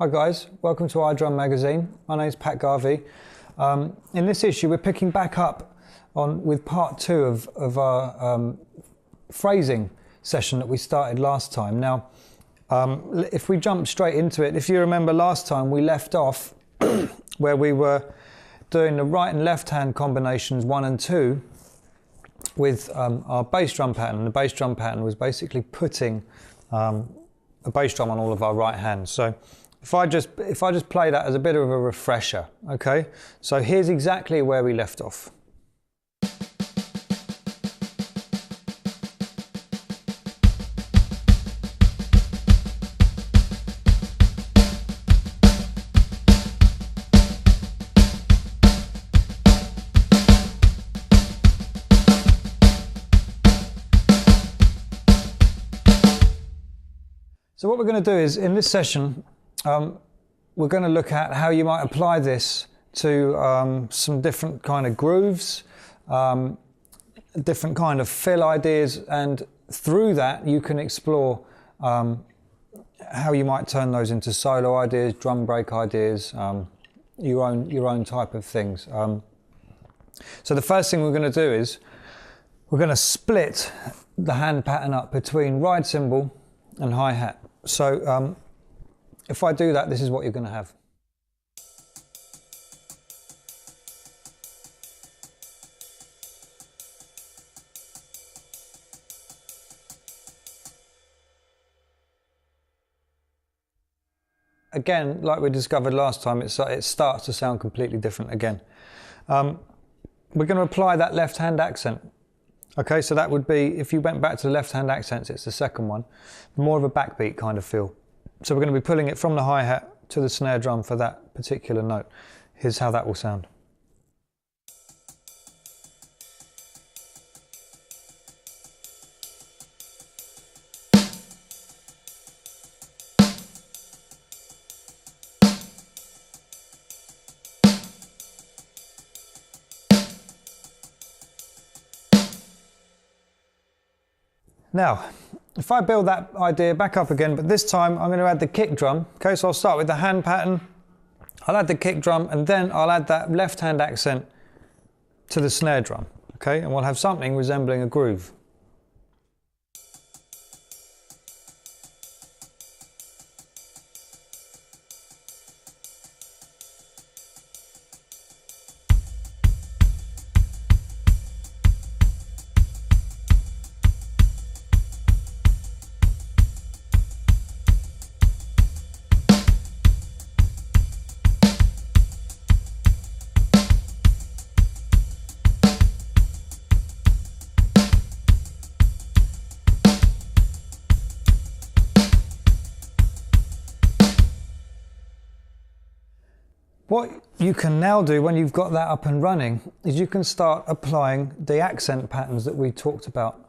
Hi guys, welcome to iDrum magazine. My name is Pat Garvey. In this issue we're picking back up with part 2 of our phrasing session that we started last time. Now if we jump straight into it, if you remember last time we left off where we were doing the right and left hand combinations 1 and 2 with our bass drum pattern. The bass drum pattern was basically putting a bass drum on all of our right hands. So if I just play that as a bit of a refresher, okay? So here's exactly where we left off. So what we're going to do is, in this session, we're going to look at how you might apply this to some different kind of grooves, different kind of fill ideas, and through that you can explore how you might turn those into solo ideas, drum break ideas, your own type of things. So the first thing we're going to do is we're going to split the hand pattern up between ride cymbal and hi-hat. So if I do that, this is what you're going to have. Again, like we discovered last time, it starts to sound completely different again. We're going to apply that left hand accent. Okay, so that would be, if you went back to the left hand accents, it's the second one, more of a backbeat kind of feel. So we're going to be pulling it from the hi-hat to the snare drum for that particular note. Here's how that will sound. Now, if I build that idea back up again, but this time I'm going to add the kick drum. Okay, so I'll start with the hand pattern, I'll add the kick drum, and then I'll add that left hand accent to the snare drum. Okay, and we'll have something resembling a groove. What you can now do when you've got that up and running is you can start applying the accent patterns that we talked about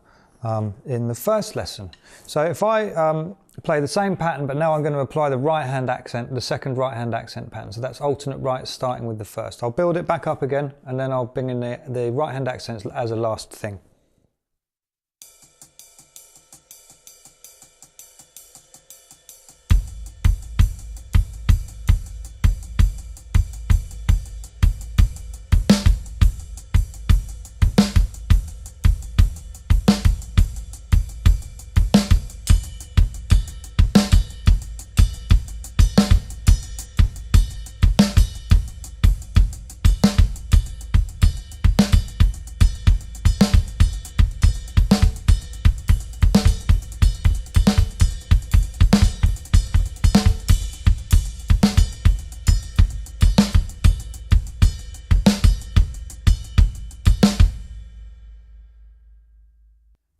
in the first lesson. So if I play the same pattern, but now I'm going to apply the right hand accent, the second right hand accent pattern. So that's alternate right starting with the first. I'll build it back up again, and then I'll bring in the right hand accents as a last thing.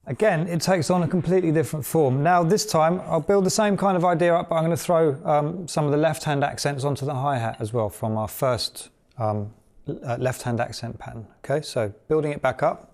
Again, it takes on a completely different form. Now this time I'll build the same kind of idea up, but I'm going to throw some of the left hand accents onto the hi-hat as well from our first left hand accent pattern. Okay, so building it back up.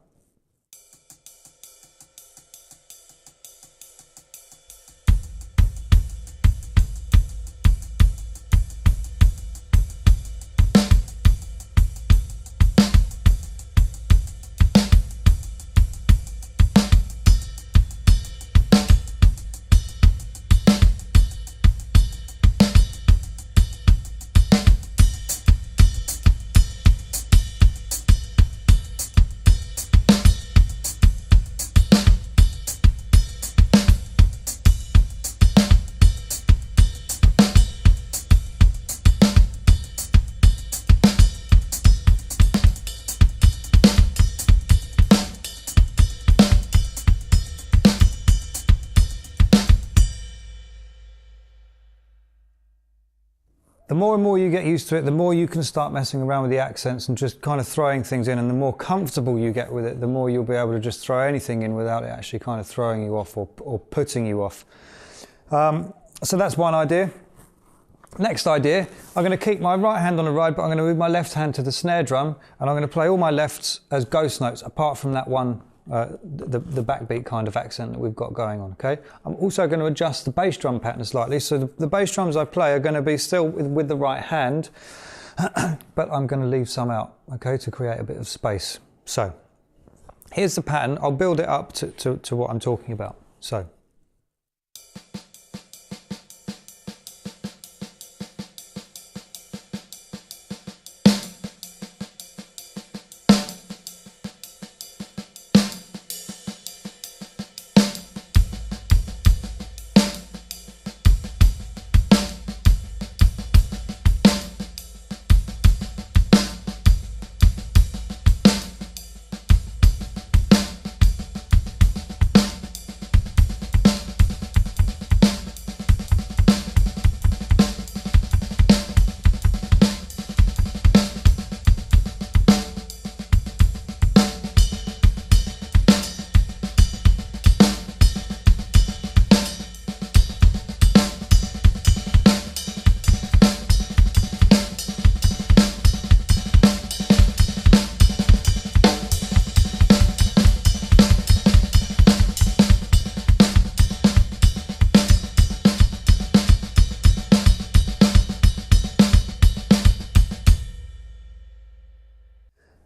the more and more you get used to it, the more you can start messing around with the accents and just kind of throwing things in, and the more comfortable you get with it, the more you'll be able to just throw anything in without it actually kind of throwing you off or putting you off. So that's one idea. Next idea, I'm going to keep my right hand on the ride, but I'm going to move my left hand to the snare drum, and I'm going to play all my lefts as ghost notes, apart from that one, the backbeat kind of accent that we've got going on, okay? I'm also going to adjust the bass drum pattern slightly, so the bass drums I play are going to be still with the right hand, but I'm going to leave some out, okay, to create a bit of space. So, here's the pattern. I'll build it up to what I'm talking about. So.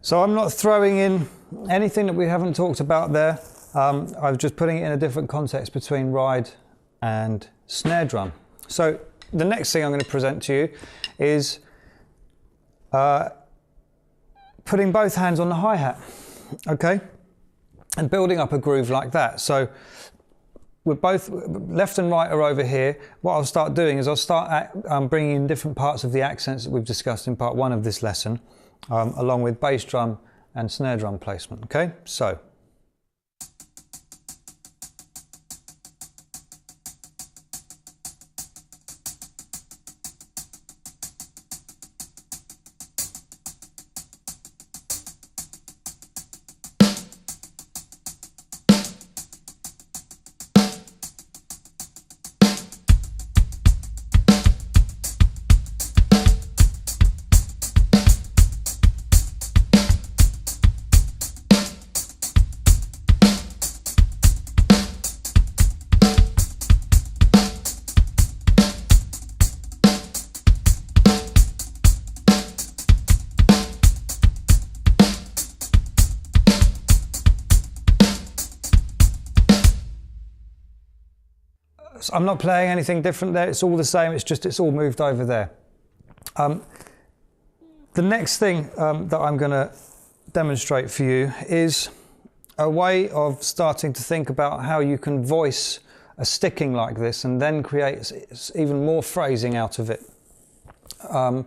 So I'm not throwing in anything that we haven't talked about there. I'm just putting it in a different context between ride and snare drum. So the next thing I'm going to present to you is putting both hands on the hi-hat, okay? And building up a groove like that. So we're both, left and right are over here. What I'll start doing is I'll start bringing in different parts of the accents that we've discussed in part one of this lesson. Along with bass drum and snare drum placement, okay? So. I'm not playing anything different there, it's all the same, it's all moved over there. The next thing that I'm going to demonstrate for you is a way of starting to think about how you can voice a sticking like this and then create even more phrasing out of it. I'm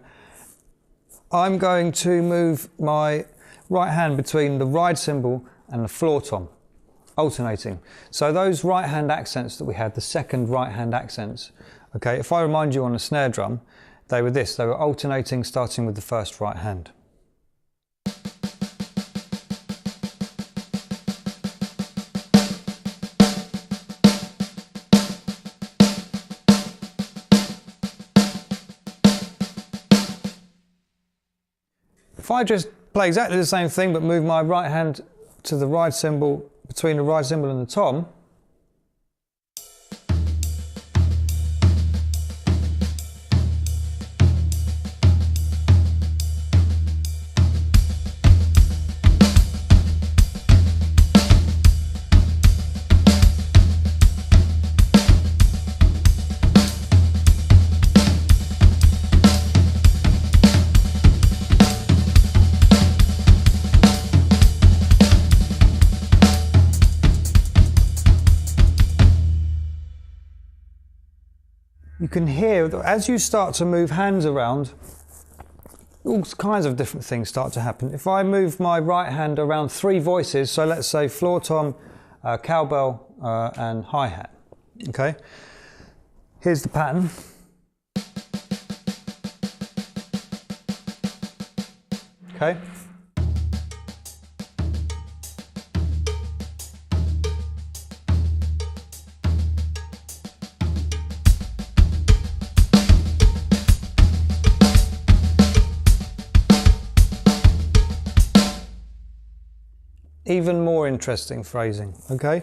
going to move my right hand between the ride cymbal and the floor tom, alternating. So those right hand accents that we had, the second right hand accents, okay, if I remind you on the snare drum, they were this, they were alternating starting with the first right hand. If I just play exactly the same thing but move my right hand to the ride cymbal, between the ride cymbal and the tom, you can hear, as you start to move hands around, all kinds of different things start to happen. If I move my right hand around three voices, so let's say floor tom, cowbell, and hi-hat, okay? Here's the pattern. okay? Even more interesting phrasing, okay?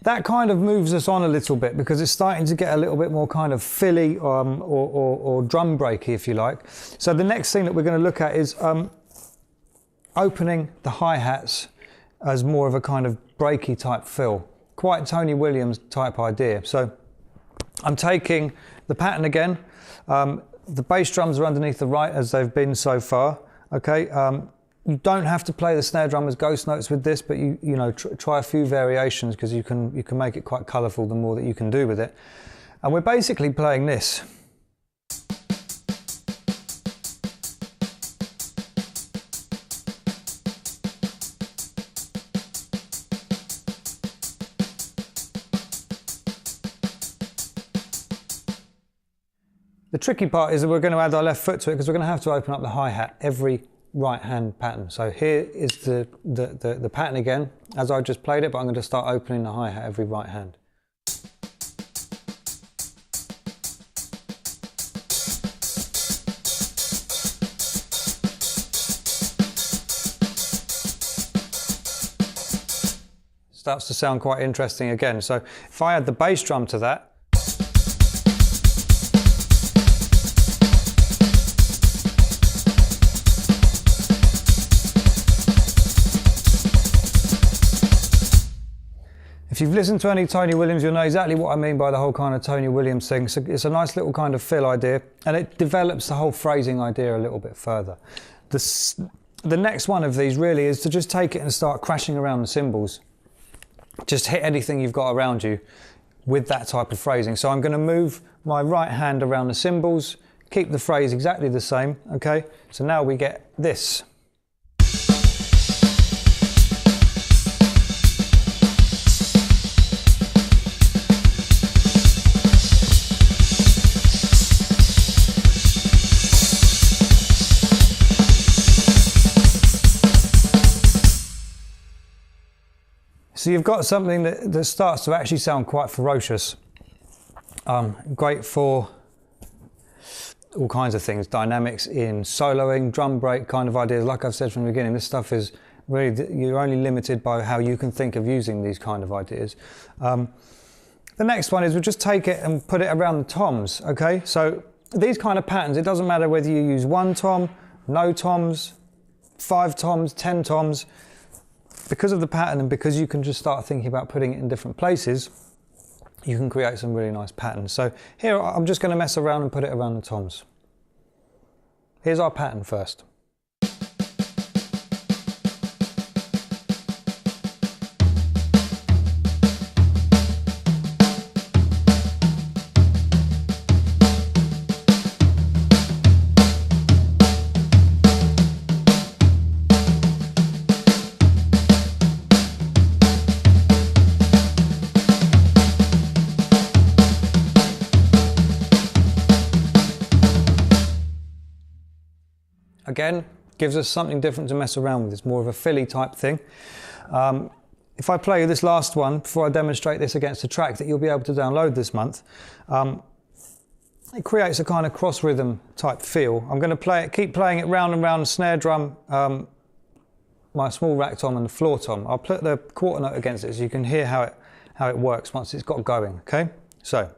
That kind of moves us on a little bit because it's starting to get a little bit more kind of filly or drum breaky, if you like. So the next thing that we're going to look at is opening the hi-hats as more of a kind of breaky type fill. Quite Tony Williams type idea. So I'm taking the pattern again. The bass drums are underneath the right as they've been so far, okay? You don't have to play the snare drum as ghost notes with this, but you know, try a few variations because you can make it quite colourful the more that you can do with it. And we're basically playing this. The tricky part is that we're going to add our left foot to it because we're going to have to open up the hi-hat every right hand pattern. So here is the pattern again as I just played it, but I'm going to start opening the hi-hat every right hand. Starts to sound quite interesting again. So if I add the bass drum to that, if you've listened to any Tony Williams, you'll know exactly what I mean by the whole kind of Tony Williams thing. So it's a nice little kind of fill idea, and it develops the whole phrasing idea a little bit further. The next one of these really is to just take it and start crashing around the cymbals. Just hit anything you've got around you with that type of phrasing. So I'm going to move my right hand around the cymbals, keep the phrase exactly the same, okay? So now we get this. So you've got something that starts to actually sound quite ferocious. Great for all kinds of things, dynamics in soloing, drum break kind of ideas. Like I've said from the beginning, this stuff is really, you're only limited by how you can think of using these kind of ideas. The next one is we'll just take it and put it around the toms, okay? So these kind of patterns, it doesn't matter whether you use one tom, no toms, 5 toms, 10 toms. Because of the pattern and because you can just start thinking about putting it in different places, you can create some really nice patterns. So here I'm just going to mess around and put it around the toms. Here's our pattern first. Again, gives us something different to mess around with. It's more of a filly type thing. If I play this last one, before I demonstrate this against a track that you'll be able to download this month, it creates a kind of cross rhythm type feel. I'm going to keep playing it round and round the snare drum, my small rack tom and the floor tom. I'll put the quarter note against it so you can hear how it works once it's got going, okay? So.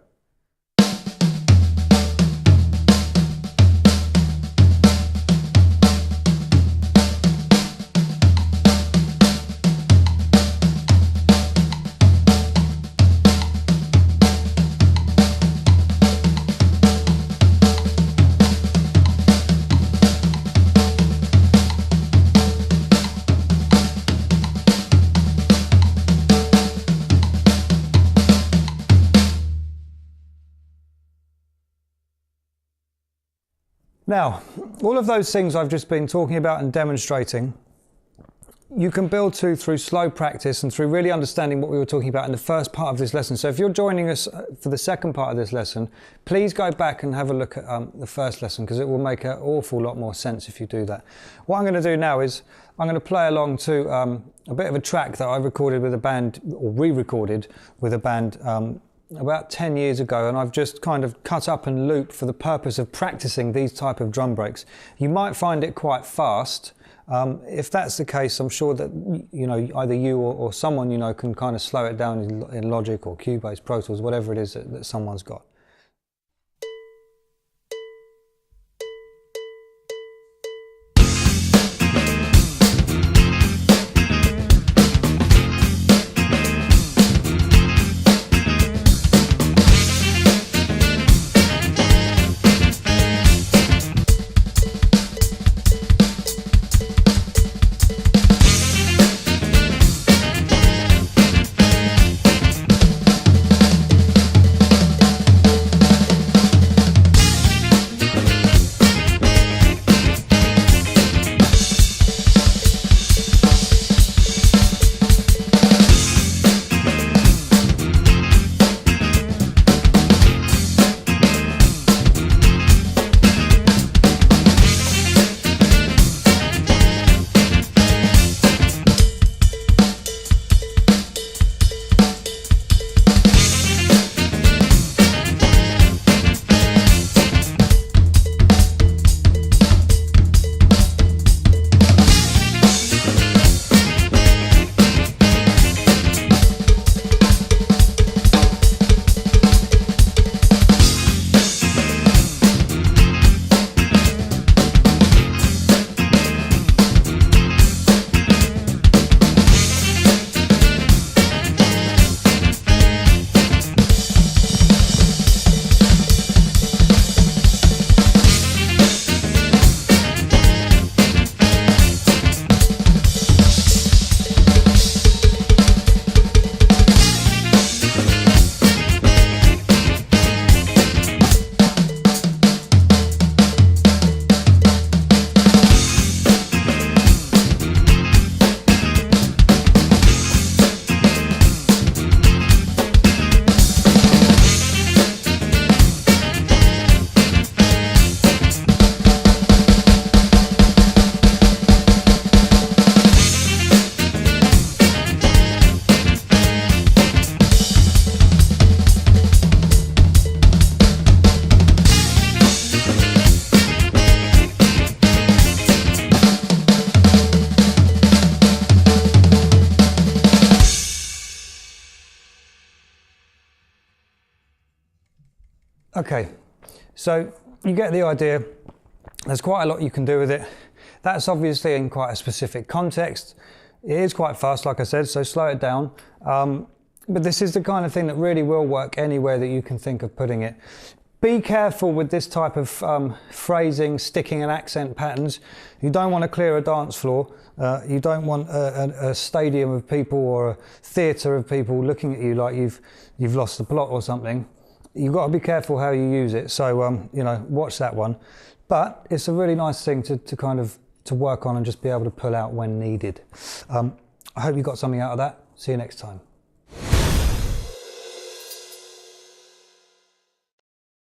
Now, all of those things I've just been talking about and demonstrating you can build to through slow practice and through really understanding what we were talking about in the first part of this lesson. So if you're joining us for the second part of this lesson, please go back and have a look at the first lesson, because it will make an awful lot more sense if you do that. What I'm going to do now is I'm going to play along to a bit of a track that I recorded with a band, or re-recorded with a band about 10 years ago, and I've just kind of cut up and looped for the purpose of practicing these type of drum breaks. You might find it quite fast. If that's the case, I'm sure that either you or someone can kind of slow it down in Logic or Cubase, Pro Tools, whatever it is that someone's got. Okay, so you get the idea. There's quite a lot you can do with it. That's obviously in quite a specific context. It is quite fast, like I said, so slow it down. But this is the kind of thing that really will work anywhere that you can think of putting it. Be careful with this type of phrasing, sticking and accent patterns. You don't want to clear a dance floor. You don't want a stadium of people or a theatre of people looking at you like you've lost the plot or something. You've got to be careful how you use it. So, watch that one. But it's a really nice thing to kind of to work on and just be able to pull out when needed. I hope you got something out of that. See you next time.